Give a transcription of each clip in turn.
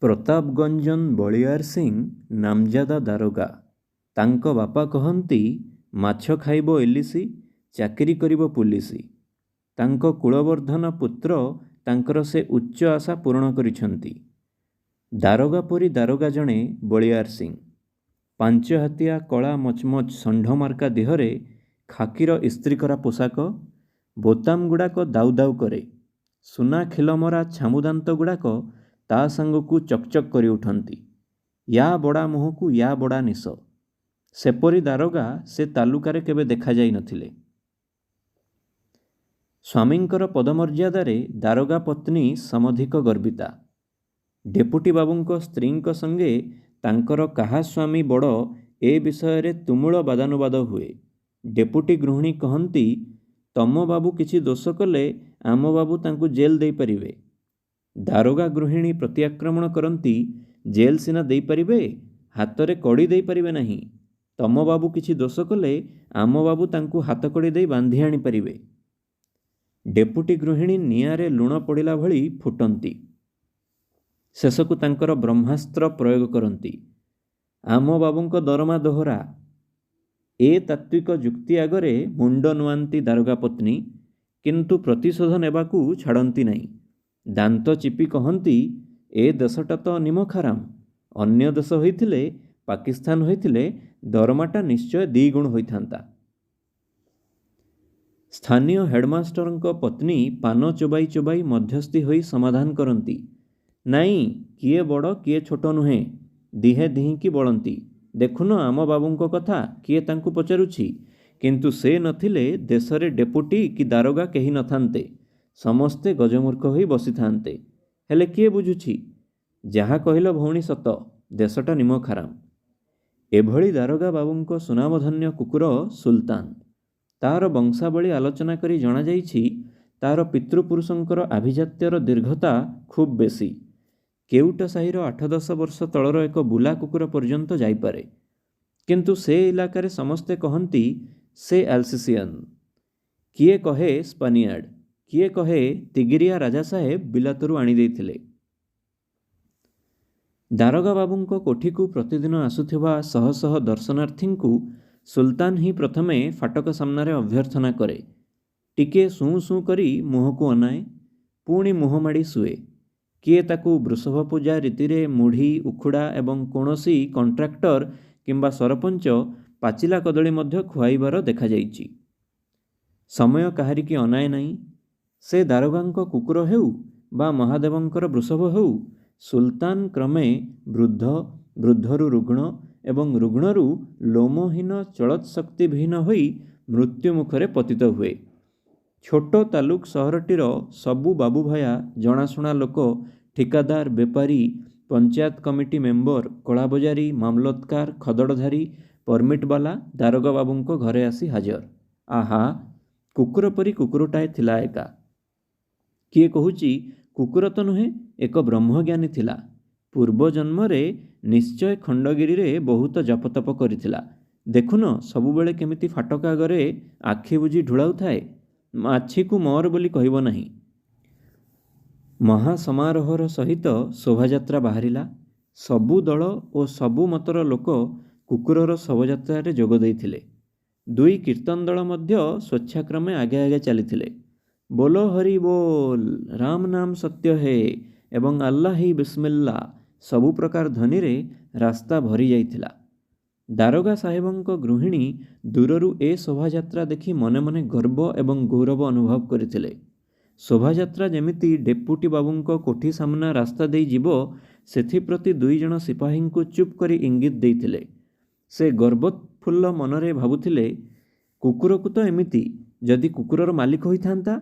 ପ୍ରତାପଗଞ୍ଜନ ବଳିୟାର ସିଂ ନାମଜାଦା ଦାରୋଗା। ତାଙ୍କ ବାପା କହନ୍ତି, ମାଛ ଖାଇବ ଇଲିସି, ଚାକିରି କରିବ ପୁଲିସ। ତାଙ୍କ କୁଳବର୍ଦ୍ଧନ ପୁତ୍ର ତାଙ୍କର ସେ ଉଚ୍ଚ ଆଶା ପୂରଣ କରିଛନ୍ତି। ଦାରୋଗା ପରି ଦାରୋଗା ଜଣେ ବଳିୟାର ସିଂ। 5 ହାତିଆ କଳା ମଚମଚ ଷଣ୍ଢମାର୍କା ଦେହରେ ଖାକିର ଇସ୍ତ୍ରୀକରା ପୋଷାକ, ବୋତାମ ଗୁଡ଼ାକ ଦାଉ ଦାଉ କରେ। ସୁନା ଖିଲମରା ଛାମୁଦାନ୍ତ ଗୁଡ଼ାକ ତା ସାଙ୍ଗକୁ ଚକଚକ କରି ଉଠନ୍ତି। ୟା ବଡ଼ା ମୁହଁକୁ ୟା ବଡ଼ା ନିଶ। ସେପରି ଦାରୋଗା ସେ ତାଲୁକାରେ କେବେ ଦେଖାଯାଇ ନଥିଲେ। ସ୍ୱାମୀଙ୍କର ପଦମର୍ଯ୍ୟାଦାରେ ଦାରୋଗା ପତ୍ନୀ ସମଧିକ ଗର୍ବିତା। ଡେପୁଟି ବାବୁଙ୍କ ସ୍ତ୍ରୀଙ୍କ ସଙ୍ଗେ ତାଙ୍କର କାହା ସ୍ୱାମୀ ବଡ଼ ଏ ବିଷୟରେ ତୁମୁଳ ବାଦାନୁବାଦ ହୁଏ। ଡେପୁଟି ଗୃହିଣୀ କହନ୍ତି, ତମ ବାବୁ କିଛି ଦୋଷ କଲେ ଆମ ବାବୁ ତାଙ୍କୁ ଜେଲ ଦେଇପାରିବେ। ଦାରୋଗା ଗୃହିଣୀ ପ୍ରତ୍ୟାକ୍ରମଣ କରନ୍ତି, ଜେଲ ସିନା ଦେଇପାରିବେ, ହାତରେ କଡ଼ି ଦେଇପାରିବେ ନାହିଁ। ତମ ବାବୁ କିଛି ଦୋଷ କଲେ ଆମ ବାବୁ ତାଙ୍କୁ ହାତକଡ଼ି ଦେଇ ବାନ୍ଧି ଆଣିପାରିବେ। ଡେପୁଟି ଗୃହିଣୀ ନିଆଁରେ ଲୁଣ ପଡ଼ିଲା ଭଳି ଫୁଟନ୍ତି। ଶେଷକୁ ତାଙ୍କର ବ୍ରହ୍ମାସ୍ତ୍ର ପ୍ରୟୋଗ କରନ୍ତି। ଆମ ବାବୁଙ୍କ ଦରମା ଦୋହରା। ଏ ତାତ୍ତ୍ୱିକ ଯୁକ୍ତି ଆଗରେ ମୁଣ୍ଡ ନୁଆନ୍ତି ଦାରୋଗା ପତ୍ନୀ, କିନ୍ତୁ ପ୍ରତିଶୋଧ ନେବାକୁ ଛାଡ଼ନ୍ତି ନାହିଁ। ଦାନ୍ତ ଚିପି କହନ୍ତି, ଏ ଦେଶଟା ତ ନିମଖାରାମ। ଅନ୍ୟ ଦେଶ ହୋଇଥିଲେ, ପାକିସ୍ତାନ ହୋଇଥିଲେ ଦରମାଟା ନିଶ୍ଚୟ 2 ଗୁଣ ହୋଇଥାନ୍ତା। ସ୍ଥାନୀୟ ହେଡ଼ମାଷ୍ଟରଙ୍କ ପତ୍ନୀ ପାନ ଚୋବାଇ ଚୋବାଇ ମଧ୍ୟସ୍ଥି ହୋଇ ସମାଧାନ କରନ୍ତି, ନାଇଁ, କିଏ ବଡ଼ କିଏ ଛୋଟ ନୁହେଁ, ଦିହେଁ ଦିହିଁକି ବଳନ୍ତି। ଦେଖୁନ ଆମ ବାବୁଙ୍କ କଥା, କିଏ ତାଙ୍କୁ ପଚାରୁଛି? କିନ୍ତୁ ସେ ନଥିଲେ ଦେଶରେ ଡେପୁଟି କି ଦାରୋଗା କେହି ନଥାନ୍ତେ। ସମସ୍ତେ ଗଜମୂର୍ଖ ହୋଇ ବସିଥାନ୍ତେ। ହେଲେ କିଏ ବୁଝୁଛି? ଯାହା କହିଲ ଭଉଣୀ ସତ, ଦେଶଟା ନିମଖାରାମ। ଏଭଳି ଦାରୋଗା ବାବୁଙ୍କ ସୁନାମଧନ୍ୟ କୁକୁର ସୁଲତାନ। ତାହାର ବଂଶାବଳୀ ଆଲୋଚନା କରି ଜଣାଯାଇଛି, ତାହାର ପିତୃପୁରୁଷଙ୍କର ଆଭିଜାତ୍ୟର ଦୀର୍ଘତା ଖୁବ୍ ବେଶୀ। କେଉଟ ସାହିର 8-10 ବର୍ଷ ତଳର ଏକ ବୁଲା କୁକୁର ପର୍ଯ୍ୟନ୍ତ ଯାଇପାରେ। କିନ୍ତୁ ସେ ଇଲାକାରେ ସମସ୍ତେ କହନ୍ତି ସେ ଆଲସେସିଆନ। କିଏ କହେ ସ୍ପାନିଆର୍ଡ, କିଏ କହେ ତିଗିରିଆ ରାଜା ସାହେବ ବିଲାତରୁ ଆଣିଦେଇଥିଲେ। ଦାରୋଗା ବାବୁଙ୍କ କୋଠିକୁ ପ୍ରତିଦିନ ଆସୁଥିବା ଶହ ଶହ ଦର୍ଶନାର୍ଥୀଙ୍କୁ ସୁଲତାନ ହିଁ ପ୍ରଥମେ ଫାଟକ ସାମ୍ନାରେ ଅଭ୍ୟର୍ଥନା କରେ। ଟିକିଏ ସୁଁ ସୁଁ କରି ମୁହଁକୁ ଅନାଏ, ପୁଣି ମୁହଁ ମାଡ଼ି ଶୁଏ। କିଏ ତାକୁ ବୃଷଭ ପୂଜା ରୀତିରେ ମୁଢ଼ି, ଉଖୁଡ଼ା ଏବଂ କୌଣସି କଣ୍ଟ୍ରାକ୍ଟର କିମ୍ବା ସରପଞ୍ଚ ପାଚିଲା କଦଳୀ ମଧ୍ୟ ଖୁଆଇବାର ଦେଖାଯାଇଛି। ସମୟ କାହାରିକି ଅନାଏ ନାହିଁ। ସେ ଦାରୋଗାଙ୍କ କୁକୁର ହେଉ ବା ମହାଦେବଙ୍କର ବୃଷଭ ହେଉ, ସୁଲତାନ କ୍ରମେ ବୃଦ୍ଧ, ବୃଦ୍ଧରୁ ରୁଗ୍ଣ ଏବଂ ରୁଗ୍ଣରୁ ଲୋମହୀନ ଚଳତ୍ଶକ୍ତିବିହୀନ ହୋଇ ମୃତ୍ୟୁ ମୁଖରେ ପତିତ ହୁଏ। ଛୋଟ ତାଲୁକ ସହରଟିର ସବୁ ବାବୁଭାୟା, ଜଣାଶୁଣା ଲୋକ, ଠିକାଦାର, ବେପାରୀ, ପଞ୍ଚାୟତ କମିଟି ମେମ୍ବର, କଳାବଜାରୀ, ମାମଲତକାର, ଖଦଡ଼ଧାରୀ, ପରମିଟବାଲା ଦାରୋଗା ବାବୁଙ୍କ ଘରେ ଆସି ହାଜର। ଆହା, କୁକୁର ପରି କୁକୁରଟାଏ ଥିଲା ଏକା। କିଏ କହୁଛି, କୁକୁର ତ ନୁହେଁ, ଏକ ବ୍ରହ୍ମଜ୍ଞାନୀ ଥିଲା। ପୂର୍ବ ଜନ୍ମରେ ନିଶ୍ଚୟ ଖଣ୍ଡଗିରିରେ ବହୁତ ଜପତପ କରିଥିଲା। ଦେଖୁନ ସବୁବେଳେ କେମିତି ଫାଟକ ଆଗରେ ଆଖି ବୁଜି ଢୁଳାଉଥାଏ। ମାଛିକୁ ମର ବୋଲି କହିବ ନାହିଁ। ମହାସମାରୋହର ସହିତ ଶୋଭାଯାତ୍ରା ବାହାରିଲା। ସବୁ ଦଳ ଓ ସବୁ ମତର ଲୋକ କୁକୁରର ଶୋଭାଯାତ୍ରାରେ ଯୋଗ ଦେଇଥିଲେ। 2 କୀର୍ତ୍ତନ ଦଳ ମଧ୍ୟ ସ୍ୱେଚ୍ଛାକ୍ରମେ ଆଗେ ଆଗେ ଚାଲିଥିଲେ। ବୋଲୋ ହରି ବୋଲ, ରାମ ନାମ ସତ୍ୟ ହେ ଏବଂ ଆଲ୍ଲା ହି ବିସ୍ମିଲ୍ଲା ସବୁ ପ୍ରକାର ଧ୍ୱନିରେ ରାସ୍ତା ଭରି ଯାଇଥିଲା। ଦାରୋଗା ସାହେବଙ୍କ ଗୃହିଣୀ ଦୂରରୁ ଏ ଶୋଭାଯାତ୍ରା ଦେଖି ମନେ ମନେ ଗର୍ବ ଏବଂ ଗୌରବ ଅନୁଭବ କରିଥିଲେ। ଶୋଭାଯାତ୍ରା ଯେମିତି ଡେପୁଟି ବାବୁଙ୍କ କୋଠି ସାମ୍ନା ରାସ୍ତା ଦେଇ ଯିବ, ସେଥିପ୍ରତି 2 ଜଣ ସିପାହୀଙ୍କୁ ଚୁପ୍ କରି ଇଙ୍ଗିତ ଦେଇଥିଲେ। ସେ ଗର୍ବୋତ୍ଫୁଲ୍ଲ ମନରେ ଭାବୁଥିଲେ, କୁକୁରକୁ ତ ଏମିତି, ଯଦି କୁକୁରର ମାଲିକ ହୋଇଥାନ୍ତା।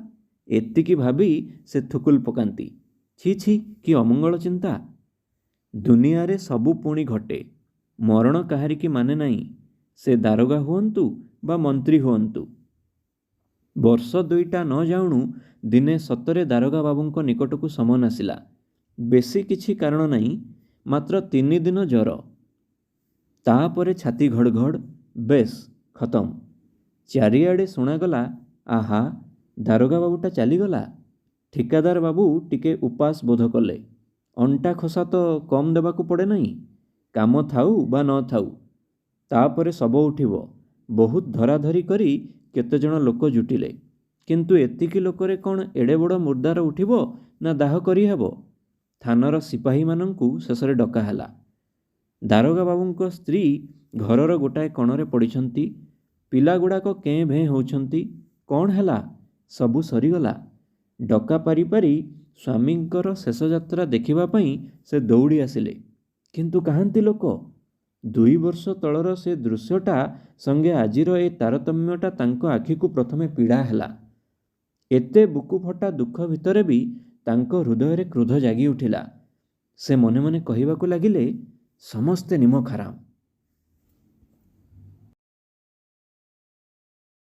ଏତିକି ଭାବି ସେ ଥୁକୁଲ ପକାନ୍ତି। ଛି ଛି, କି ଅମଙ୍ଗଳ ଚିନ୍ତା। ଦୁନିଆରେ ସବୁ ପୁଣି ଘଟେ, ମରଣ କାହାରିକି ମାନେ ନାହିଁ, ସେ ଦାରୋଗା ହୁଅନ୍ତୁ ବା ମନ୍ତ୍ରୀ ହୁଅନ୍ତୁ। ବର୍ଷ 2ଟା ନ ଯାଉଣୁ ଦିନେ ସତରେ ଦାରୋଗା ବାବୁଙ୍କ ନିକଟକୁ ସମନ ଆସିଲା। ବେଶୀ କିଛି କାରଣ ନାହିଁ, ମାତ୍ର 3 ଦିନ ଜ୍ୱର। ତାପରେ ଛାତି ଘଡ଼ ଘଡ଼, ବେଶ ଖତମ। ଚାରିଆଡ଼େ ଶୁଣାଗଲା, ଆହା, ଦାରୋଗା ବାବୁଟା ଚାଲିଗଲା। ଠିକାଦାର ବାବୁ ଟିକେ ଉପାସ ବୋଧ କଲେ। ଅଣ୍ଟା ଖୋସା ତ କମ୍ ଦେବାକୁ ପଡ଼େ ନାହିଁ। କାମ ଥାଉ ବା ନ ଥାଉ। ତାପରେ ଶବ ଉଠିବ। ବହୁତ ଧରାଧରି କରି କେତେଜଣ ଲୋକ ଜୁଟିଲେ। କିନ୍ତୁ ଏତିକି ଲୋକରେ କ'ଣ ଏଡ଼େ ବଡ଼ ମୁର୍ଦ୍ଦାର ଉଠିବ ନା ଦାହ କରିହେବ? ଥାନାର ସିପାହୀମାନଙ୍କୁ ଶେଷରେ ଡକା ହେଲା। ଦାରୋଗା ବାବୁଙ୍କ ସ୍ତ୍ରୀ ଘରର ଗୋଟାଏ କଣରେ ପଡ଼ିଛନ୍ତି। ପିଲାଗୁଡ଼ାକ କେଁ ଭେଁ ହେଉଛନ୍ତି। କ'ଣ ହେଲା? ସବୁ ସରିଗଲା। ଡକା ପାରି ପାରି ସ୍ୱାମୀଙ୍କର ଶେଷ ଯାତ୍ରା ଦେଖିବା ପାଇଁ ସେ ଦୌଡ଼ି ଆସିଲେ। କିନ୍ତୁ କାହାନ୍ତି ଲୋକ? 2 ବର୍ଷ ତଳର ସେ ଦୃଶ୍ୟଟା ସଙ୍ଗେ ଆଜିର ଏ ତାରତମ୍ୟଟା ତାଙ୍କ ଆଖିକୁ ପ୍ରଥମେ ପୀଡ଼ା ହେଲା। ଏତେ ବୁକୁଫଟା ଦୁଃଖ ଭିତରେ ବି ତାଙ୍କ ହୃଦୟରେ କ୍ରୋଧ ଜାଗି ଉଠିଲା। ସେ ମନେ ମନେ କହିବାକୁ ଲାଗିଲେ, ସମସ୍ତେ ନିମ ଖାରାମ।